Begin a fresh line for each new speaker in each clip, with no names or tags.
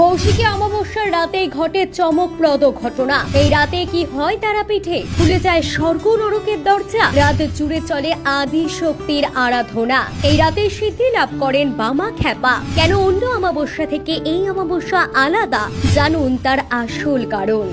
কৌশিকী অমাবস্যার রাতেই ঘটে চমকপ্রদ ঘটনা। এই রাতে কি হয় তারাপীঠে? খুলে যায় স্বর্গ নরকের দরজা। রাত জুড়ে চলে আদি শক্তির আরাধনা। এই রাতে সিদ্ধি লাভ করেন বামা খ্যাপা। কেন অন্য অমাবস্যা থেকে এই অমাবস্যা আলাদা? জানুন তার আসল কারণ।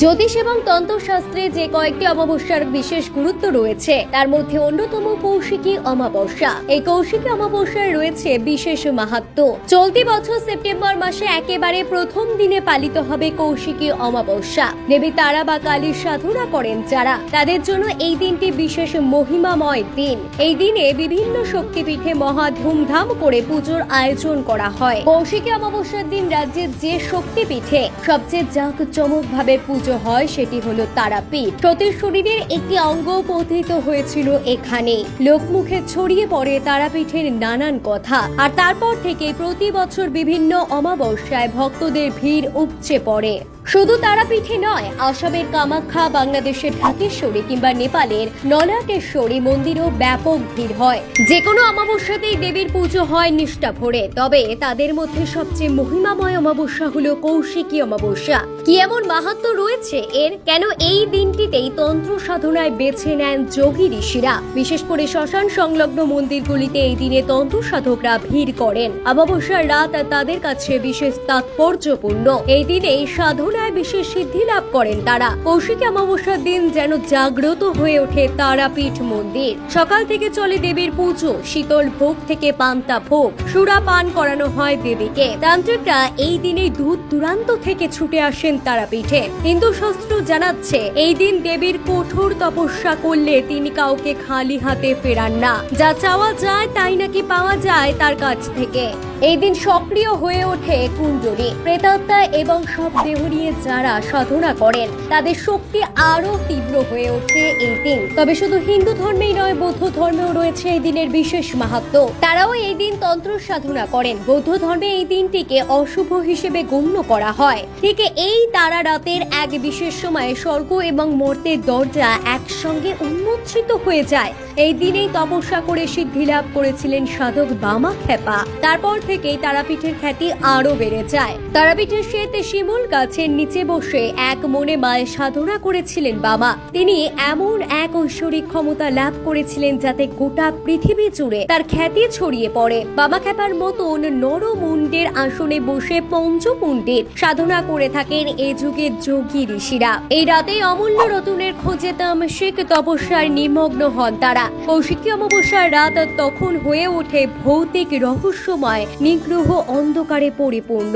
জ্যোতিষ এবং তন্ত্রশাস্ত্রে যে কয়েকটি অমাবস্যার বিশেষ গুরুত্ব রয়েছে তার মধ্যে অন্যতম কৌশিকী অমাবস্যা। এই কৌশিকী অমাবস্যার রয়েছে বিশেষ মাহাত্ম্য। চলতি বছর সেপ্টেম্বর মাসে একেবারে প্রথম দিনে পালিত হবে কৌশিকী অমাবস্যা। দেবী তারা বা কালীর সাধনা করেন যারা, তাদের জন্য এই দিনটি বিশেষ মহিমাময় দিন। এই দিনে বিভিন্ন শক্তিপীঠে মহা ধুমধাম করে পুজোর আয়োজন করা হয়। কৌশিকী অমাবস্যার দিন রাজ্যের যে শক্তিপীঠে সবচেয়ে জাঁকজমকভাবে পুজো হয় সেটি হলো তারাপীঠ। সতীর শরীরের একটি অঙ্গ পতিত হয়েছিল এখানে। লোকমুখে ছড়িয়ে পড়ে তারাপীঠের নানান কথা। আর তারপর থেকে প্রতি বছর বিভিন্ন অমাবস্যায় ভক্তদের ভিড় উপচে পড়ে। শুধু তারাপীঠে নয়, আসামের কামাখ্যা, বাংলাদেশের ঢাকেশ্বরী কিংবা নেপালের নলাটেশ্বরী মন্দিরেও ব্যাপক ভিড় হয়। যে কোনো অমাবস্যাতেই দেবীর পুজো হয় নিষ্ঠা ভরে। তবে তাদের মধ্যে সবচেয়ে মহিমাময় অমাবস্যা হলো কৌশিকী অমাবস্যা। কি এমন মাহাত্ম্য রয়েছে এর? কেন এই দিনটিতেই তন্ত্র সাধনায় বেছে নেন যোগী ঋষিরা? বিশেষ করে শ্মশান সংলগ্ন মন্দিরগুলিতে এই দিনে তন্ত্র সাধকরা ভিড় করেন। অমাবস্যার রাত তাদের কাছে বিশেষ তাৎপর্যপূর্ণ। এই দিনে সাধনায় বিশেষ সিদ্ধি লাভ করেন তারা। কৌশিকী অমাবস্যার দিন যেন জাগ্রত হয়ে ওঠে তারাপীঠ মন্দির। সকাল থেকে চলে দেবীর পুজো। শীতল ভোগ থেকে পান্তা ভোগ, সুরা পান করানো হয় দেবীকে। তান্ত্রিকরা এই দিনে দূর দূরান্ত থেকে ছুটে আসেন তারাপীঠে। হিন্দু শাস্ত্র জানাচ্ছে এই দিন দেবীর কঠোর তপস্যা করলে তিনি কাউকে খালি হাতে ফেরান না। যা চাওয়া যায় তাই নাকি পাওয়া যায় তার কাছ থেকে। এই দিন সক্রিয় হয়ে ওঠে কুণ্ডলী। প্রেতাত্মা এবং সব দেহ নিয়ে যারা সাধনা করেন তাদের শক্তি আরো তীব্র হয়ে ওঠে এই দিন। তবে শুধু হিন্দু ধর্মেই নয়, বৌদ্ধ ধর্মেও রয়েছে এই দিনের বিশেষ মাহাত্ম্য। তারাও এই দিন তন্ত্র সাধনা করেন। বৌদ্ধ ধর্মে এই দিনটিকে অশুভ হিসেবে গণ্য করা হয়। ঠিক এই তারা রাতের এক বিশেষ সময়ে স্বর্গ এবং মর্তের দরজা একসঙ্গে উন্মোচিত হয়ে যায়। এই দিনেই তপস্যা করে সিদ্ধি লাভ করেছিলেন সাধক বামা খ্যাপা। তারপর থেকেই তারাপীঠের খ্যাতি আরো বেড়ে যায়। তারাপীঠের শ্বেত শিমুল গাছের নিচে বসে এক মনে মায়ের সাধনা করেছিলেন বামা। তিনি এমন এক ঐশ্বরিক ক্ষমতা লাভ করেছিলেন যাতে গোটা পৃথিবী জুড়ে তার খ্যাতি ছড়িয়ে পড়ে। বামা খ্যাপার মতন নরমুণ্ডের আসনে বসে পঞ্চপুণ্ডের সাধনা করে থাকেন এ যুগের যোগী ঋষিরা। এই রাতেই অমূল্য রতনের খোঁজে তামসিক তপস্যার নিমগ্ন হন তারা। কৌশিকী অমাবস্যার রাত তখন হয়ে ওঠে ভৌতিক রহস্যময়, নিগ্রহ অন্ধকারে পরিপূর্ণ।